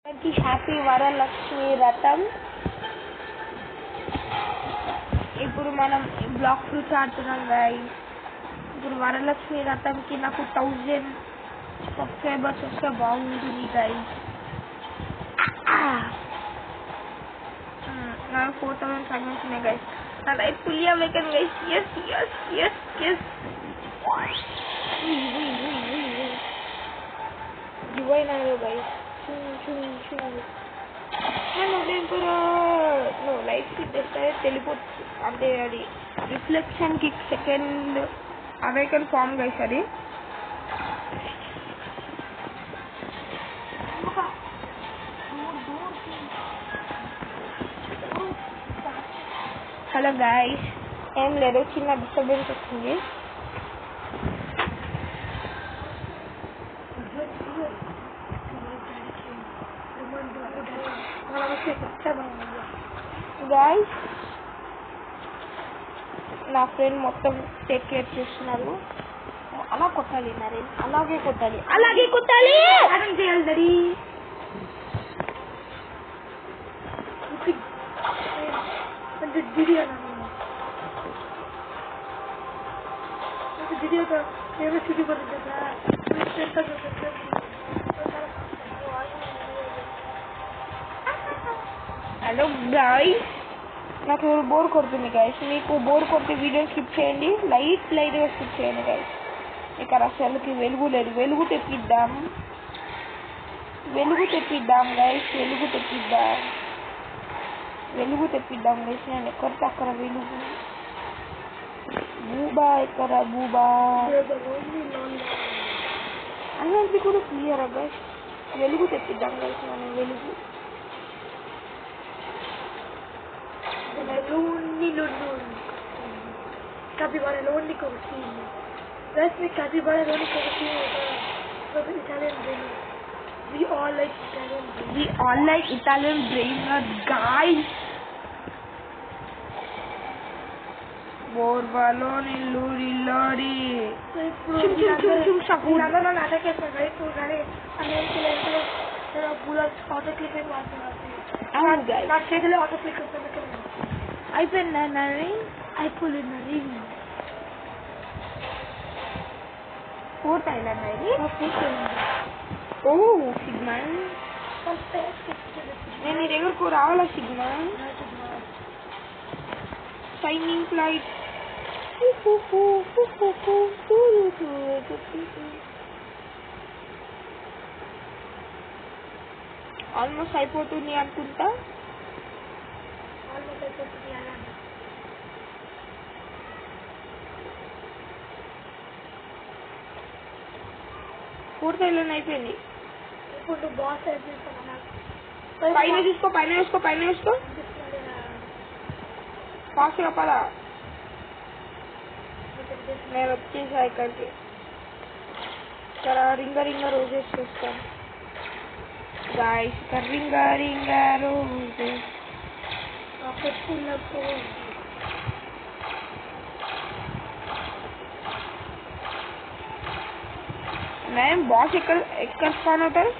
Happy Varalakshmi వ్రతం. ఇప్పుడు మనం బ్లాక్ ఫ్రూట్స్ ఆడుతున్నాం గైస్. ఇప్పుడు వరలక్ష్మి వ్రతంకి నాకు 1000 సబ్స్క్రైబర్స్ వస్తే బాగుంటుంది గైస్. నాకు 4000 ఫ్రాగ్మెంట్స్ ఉన్నాయి గైస్. నా లైఫ్ ఫుల్లీ అవేకన్ గైస్. ఎస్ ఎస్ ఎస్ ఎస్ గివైనారు గైస్. లైఫ్ తెలిపోతుంది అంటే అది రిఫ్లెక్షన్ కి సెకండ్ అవేకన్ ఫామ్ గైస్. అది హలో గైస్, ఏం లేదు, చిన్న డిస్టర్బెన్స్ వచ్చింది. గైస్ నా ఫ్రెండ్ మొత్తం టేక్ కేర్ చేస్తున్నారు. అలా కొట్టాలి నరేన్, అలాగే కొట్టాలి, అలాగే కొట్టాలి. చేయాలి హలో గైస్, నాకు బోర్ కొడుతుంది గైస్. మీకు బోర్ కొడితే వీడియో స్కిప్ చేయండి, లైట్గా స్కిప్ చేయండి గైస్. ఇక్కడ అసలుకి వెలుగు లేదు. వెలుగు తెప్పిద్దాం గైస్, వెలుగు తెప్పిద్దాం గైస్. నేను ఎక్కడితే అక్కడ వెలుగు. బూబా ఎక్కడ బూబా అనేది కూడా క్లియర్ గైస్. వెలుగు తెప్పిద్దాం గైస్, మనం వెలుగు. capibara lonely cocaine. That's the capibara lonely cocaine. Italian brain. We all like Italian brain, guys. Borbaloni luri lori. Chum natak chesta guys. So gane anel bullets auto click and watching. Guys. Na chegale auto click करते అయిపోయిందా నరి? అయిపోయింది. 4th island ఇది. ఓ sigma, నేను నీ దగ్గరకు రావాలా sigma? Shining flight. Almost అయిపోతుంది అనుకుంటా. పూర్తి ఐలాండ్ అయిపోయింది. ఇప్పుడు బాస్ పైన చూసుకో ఫాస్ట్ గా పద. నేను వచ్చేసా ఇక్కడికి. ఇక్కడ రింగ రోజెస్ చూస్తాను గాయస్. ఇక్కడ రింగ రోజెస్. मैम बॉस एकर स्पॉन होता है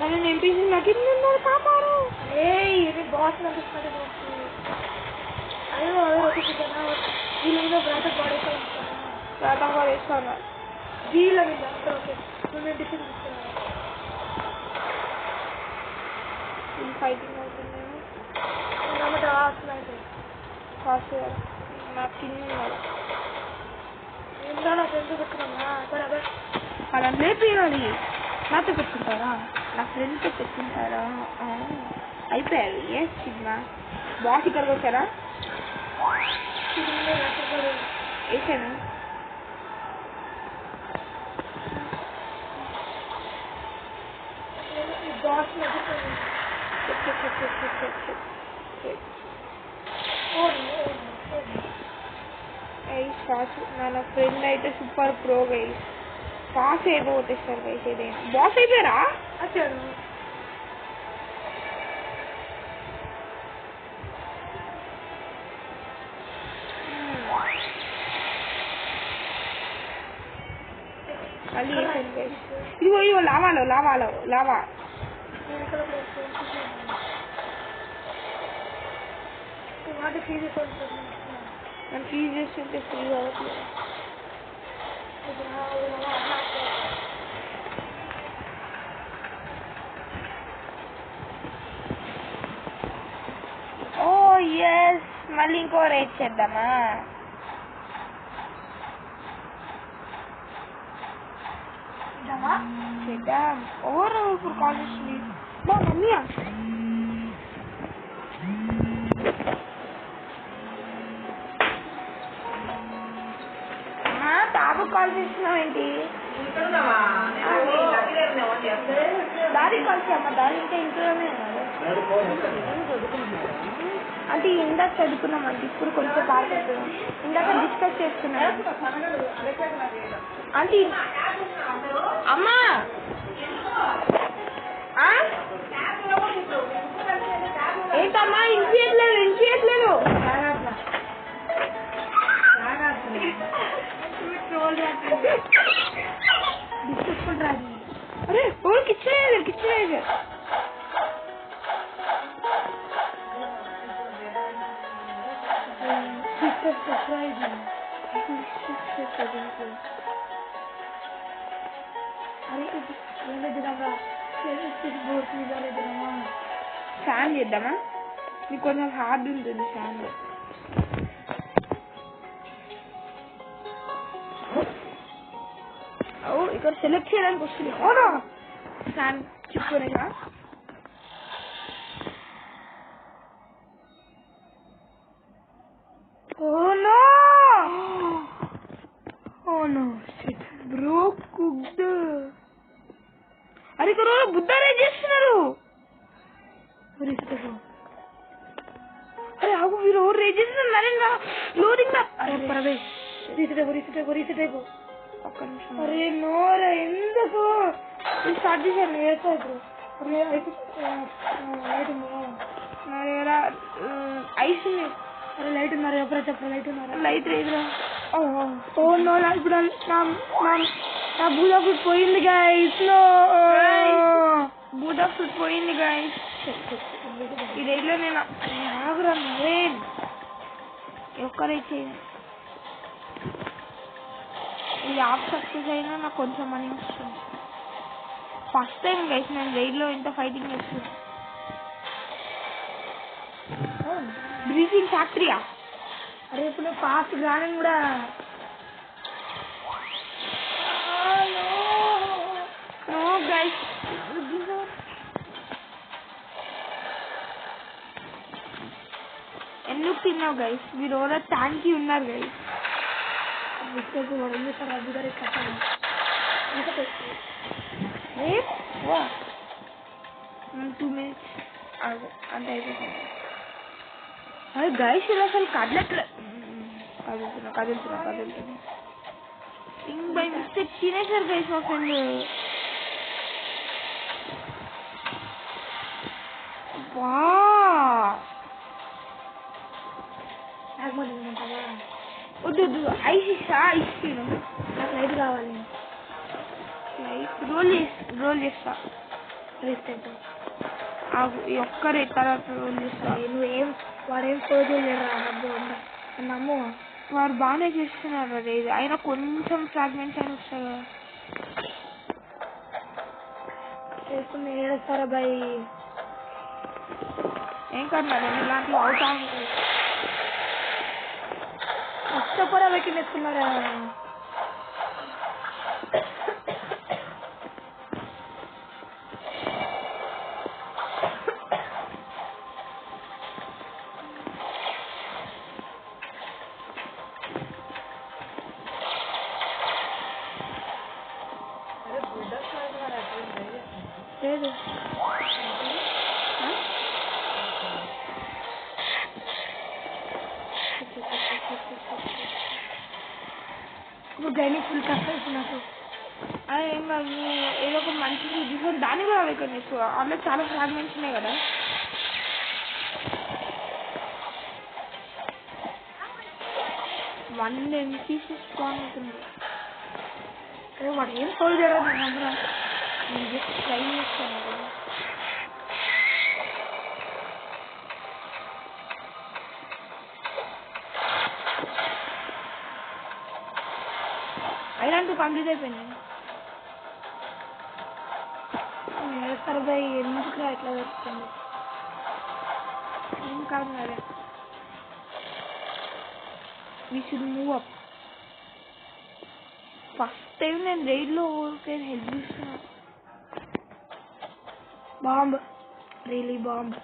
मैंने एमपीसी लगी नहीं कहाँ मारो ये बॉस ना कुछ करे बॉस अरे रोटी कितना ये लोग ब्राटा बड़े का ना जी लगे जाते ओके तुमने डिफरेंट फाइटिंग అవుతుంది. నమ్మ దాస్లైతే ఫాస్ట్ నా తిన్నాను. ఏంటో నా ఫ్రెండ్ పెట్టుకున్నా బరాబర్ అలా లేపేయాలి. నాతో పెట్టుకుంటారా? నా ఫ్రెండ్తో పెట్టుకుంటారా? అయిపోయారు. ఎస్ సిగ్మా బాస్ ఇక్కడికి వచ్చారా? వేసాను. బాస్ మన ఫ్రెండ్ అయితే సూపర్ ప్రో గైస్. పాస్ అయిపోతారు గైస్. ఇదే బాస్ అయిపోయారా? వచ్చాడు మళ్ళీ వేసాను గైస్. ఇదిగో ఇదిగో లావాలో లావా నేను ఇక్కడ వాటి ఫీజు కొంటుంది. నేను ఫీజు చేస్తుంటే ఫ్రీ అవ్వట్లేదు. ఓ ఎస్, మళ్ళీ ఇంకో రేట్ చేద్దామా? చేద్దాం. ఎవరు ఇప్పుడు కాల్ చేసింది? మా మమ్మీయా? బాబు కాల్ చేస్తున్నావు ఏంటి? దారి కాల్ చేయమ్మా. దారి ఇంకా ఇంట్లోనే అంటే ఇందాక చదువుకున్నామండి. ఇప్పుడు కొంచెం బాగా ఇందాక డిస్కస్ చేస్తున్నాం. అంటే అమ్మా ఏంటమ్మా ఇంచేయట్లేదు. అరే ఊరికి ఇచ్చలేదు. ఫ్యాన్ చేద్దామా? నీకు కొంచెం హార్డ్ ఉంటుంది ఫ్యాన్. ఇక్కడ సెలెక్ట్ చేయడానికి వస్తుంది. అవునా ఫ్యాన్ చెప్పుకోలేగా? Bro cooked. అరే ఇక్కడ బుద్ధారే చేస్తున్నారు. అరే ఆగు, మీరు రేజ్ చేస్తున్నారు. నరేంద్ర లోడింగ్. అరే ప్రవేశ్ రీసెట్ అయిపో. ఒక్క నిమిషం. అరే నోరా ఎందుకు స్టార్ట్ చేశాను? వేస్తా ఇప్పుడు ఐస్ ఉంది. అరే లైట్ ఉన్నారు. ఎప్పుడో చెప్పరా లైట్ ఉన్నారా? లైట్ లేదురా. ఓ నో, ఇప్పుడు నా బూదా ఫుడ్ పోయింది గైస్. బూదా ఫుడ్ పోయింది గైస్. ఈ రైల్లో నేను ఆగురా నరేన్. ఒక్కరైతే చేయండి. ఇది ఆఫ్ సక్సెస్ అయినా నాకు కొంచెం మనీ వస్తుంది. ఫస్ట్ టైం గైస్ నేను రైల్లో ఇంత ఫైటింగ్ చేస్తుంది. బ్రీఫింగ్ ఫ్యాక్టరీయా? అరే ఇప్పుడు ఫాస్ట్ గానే కూడా నో గైస్. ఎందుకు తిన్నావు గైస్? మీరు ఎవరో ట్యాంకీ ఉన్నారు గైస్. టూ మినిట్స్ అంటే అయిపోతుంది. అదే గైస్ ఇలా అసలు కదులుతున్నా ఇంక బై మిస్టేక్ తినేసారు గైస్ మా ఫ్రెండ్. వద్దు ఐస్ తిను. నాకు లైట్ కావాలి. లైట్ రోల్ చేస్తా. ఒక్కరే తర్వాత రోల్ చేస్తా. నువ్వేం వాడేం నమ్ము. వారు బాగానే చేస్తున్నారు. అదే అయినా కొంచెం ఫ్రాగ్మెంట్స్ అయినా వస్తాయి కదా. చేసుకుని ఏడుస్తారా బాయ్? ఏం కన్నా నేను ఇలాంటివి అవుతా ఉంటాయి. కష్టపడా పెట్టి నేర్చుకున్నారా? లేదు గైని ఫుల్ కష్టం నాకు. ఏం కాదు, ఏదో ఒక మంచి చూసుకొని దాన్ని కూడా అవేకం చేసుకో. అందులో చాలా ఫ్రాగ్మెంట్స్ ఉన్నాయి కదా. వన్ ఎంపీసీ స్ట్రాంగ్ అవుతుంది. వాడు ఏం సోల్వ్ చేయడం నేను జస్ట్ ట్రై చేస్తాను కదా. ఐలాండ్ కంప్లీట్ అయిపోయింది. వేస్తారు బై ఎందుకు ఎట్లా వస్తుంది ఏం కాదు మరి. We should move up. First time నేను రైడ్లో హెల్ప్ చేస్తున్నా. Bomb really bomb.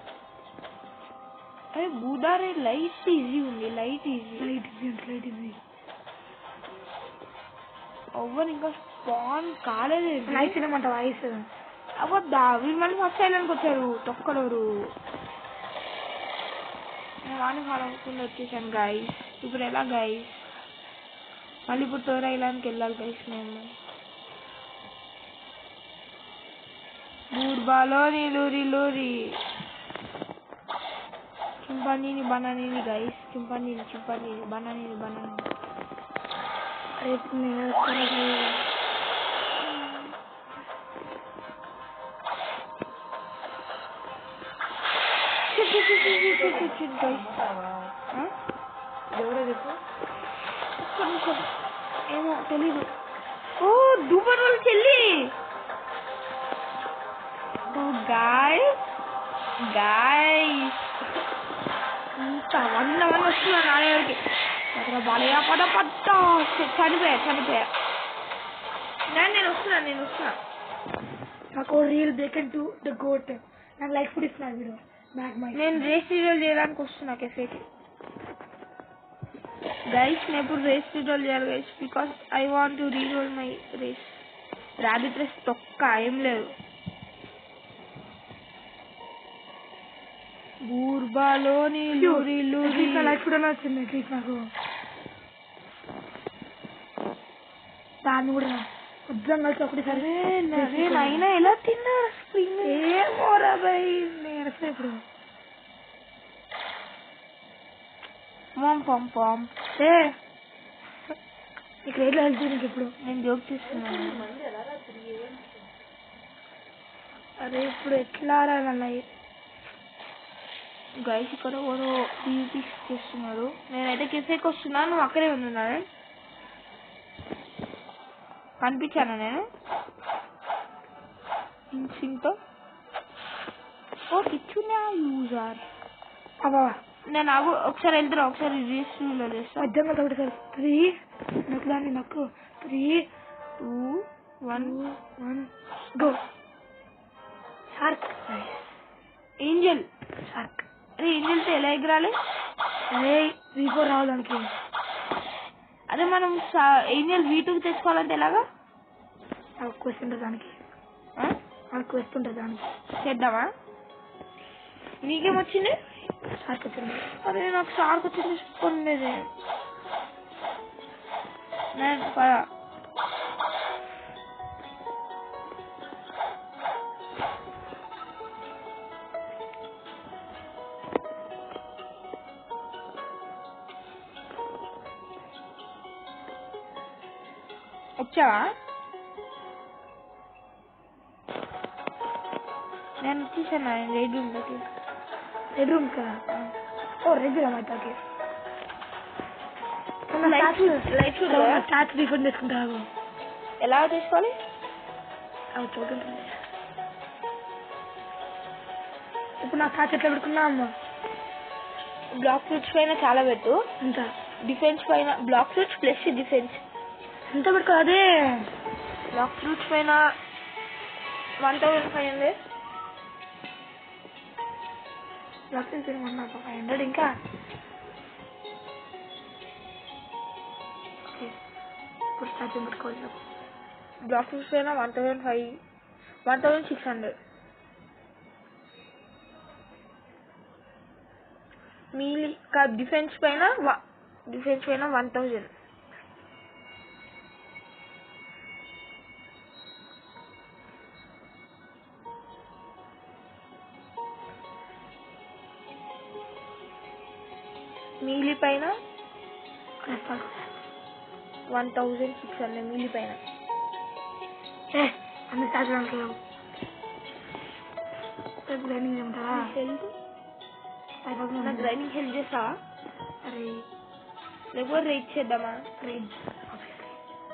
అరే బూదారే లైట్ ఈజీ ఉంది. లైట్ ఈజీ అవ్వని ఇంకా స్పాన్ కాలేదు. నైస్ తినమంటావు ఐస్ అవద్దా వీళ్ళు మళ్ళీ ఫస్ట్ ఐలాండ్కి వచ్చారు తొక్కలరు. నేను వాడిని ఫాలో అవ్వకుండా వచ్చేసాను గైస్. ఇప్పుడు ఎలా గైస్? మళ్ళీ ఇప్పుడు తోర ఐలాండ్కి వెళ్ళాలి గైస్. మేము బూర్బాలో లూరి చింపాంజీని బనానీని గైస్. చింపాంజీని బనానీని రేపు నేను ఎవరో చెప్పు. ఏమో తెలీదు. ఓ దూపర్ వాళ్ళ చెల్లి. గాయస్ ఇంత వన్ వస్తున్నా నా దగ్గరికి. అక్కడ బాలయ్య పట్ట చనిపోయా. నేను వస్తున్నా. నాకు reel break to the goat. నాకు లైక్ ఫుడ్ ఇస్తున్నారు మీరు. నేను రేస్ ట్యూటోరియల్ చేయడానికి వస్తున్నా కెఫేకి గైస్. నేను ఇప్పుడు రేస్ ట్యూటోరియల్ చేయాలి guys because I want to reroll my race. Rabbit race తొక్క ఏం లేదు. బూర్బాలోని లూరి లైక్ ఫుడ్ అని వచ్చింది అట్లీస్ట్ నాకు. దాన్ని కూడా ఉద్యోగం కలిసి ఒకటిసారి అయినా ఎలా తిన్నారు స్ప్రింగ్? ఏమోరా బై నేను ఇప్పుడు పాం ఇక్కడ ఎట్లా వెళ్తుంది నీకు ఇప్పుడు? నేను జోక్ చేస్తున్నాను. అరే ఇప్పుడు ఎట్లా రాలన్నాయి గైస్. ఇక్కడ ఎవరో పీపీ చేస్తున్నారు. నేనైతే కెఫేకి వస్తున్నాను. నువ్వు అక్కడే ఉన్నాను. కనిపించాను నేను ఇన్స్టింక్ట్. ఓ కిచ్చునే యూజర్. అబ్బా నేను ఒకసారి వెళ్తున్నా. ఒకసారి రిజిస్ట్రీలో చేస్తా. మధ్యంగా ఒకటి సార్ 3 నాకు 3 2 1 గో. Shark Angel. షార్క్. అరే ఏంజల్తో ఎలా ఎగరాలి? అరే V4 రావడానికి. అదే మనం ఏంజల్ V2 తెచ్చుకోవాలంటే ఎలాగా? క్వశ్చన్ ఉంటుంది దానికి. క్వశ్చన్ ఉంటుంది దానికి. చేద్దామా? నీకేమొచ్చింది? షార్క్ వచ్చింది. అరే నాకు షార్క్ వచ్చింది చెప్పండి. నేను వచ్చావా? నేను వచ్చేసాను రెడ్ రూమ్లోకి. రెడ్ రూమ్ కదా? ఓ రెడ్ రూమ్ అయితే లైట్ స్టాచ్యూ రిఫండ్ చేసుకుంటారు. ఎలా తీసుకోవాలి? అవి చూడండి. ఇప్పుడు నా స్టాచ్యూ ఎట్లా పెట్టుకున్నా అమ్మ? బ్లాక్ ఫ్రూట్స్ పైన చాలా పెట్టు. ఎంత? డిఫెన్స్ పైన బ్లాక్ ఫ్రూట్స్ ప్లస్ డిఫెన్స్ ఎంత పెట్టుకో. అదే బ్లాక్ ఫ్రూట్స్ పైన 1500. బ్లాక్ ఫ్రూట్స్ 500 ఇంకా. ఓకే ఇప్పుడు స్టాచ్యూ పెట్టుకోవాలి. బ్లాక్ ఫ్రూట్స్ పైన 1600. మీలీ డిఫెన్స్ పైన 1000. మీలీ పైన 1600. మీలీ పైన అన్ని స్టార్ట్ గ్రైండింగ్ ఏమంటారా హెల్త్ 5000 నాకు గ్రైండింగ్ హెల్ప్ చేస్తావా అరే లేకపోతే రేట్ చేద్దామా రేంజ్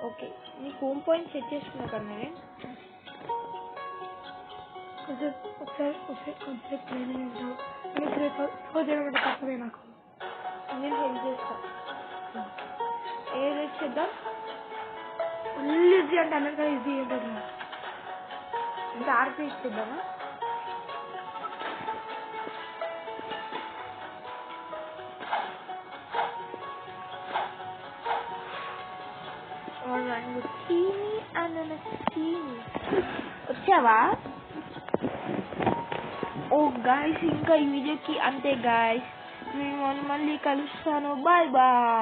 ఓకే నీ హోమ్ పాయింట్ సెట్ చేసుకున్నా కదా నేను కొంచెం ట్రైనింగ్ ఉంటావు చేయడం తప్పదే నాకు నేను హెల్ప్ చేస్తా ఏ రేట్ చేద్దాం ఫుల్ ఈజీ అంటే అన్నట్టుగా ఈజీ ఉంటుంది అంటే ఆర్పీ ఇచ్చేద్దామా వచ్చావా ఓ గాయస్ ఇంకా ఈ వీడియోకి అంతే గాయస్ నేను మళ్ళీ కలుస్తాను బాయ్ బాయ్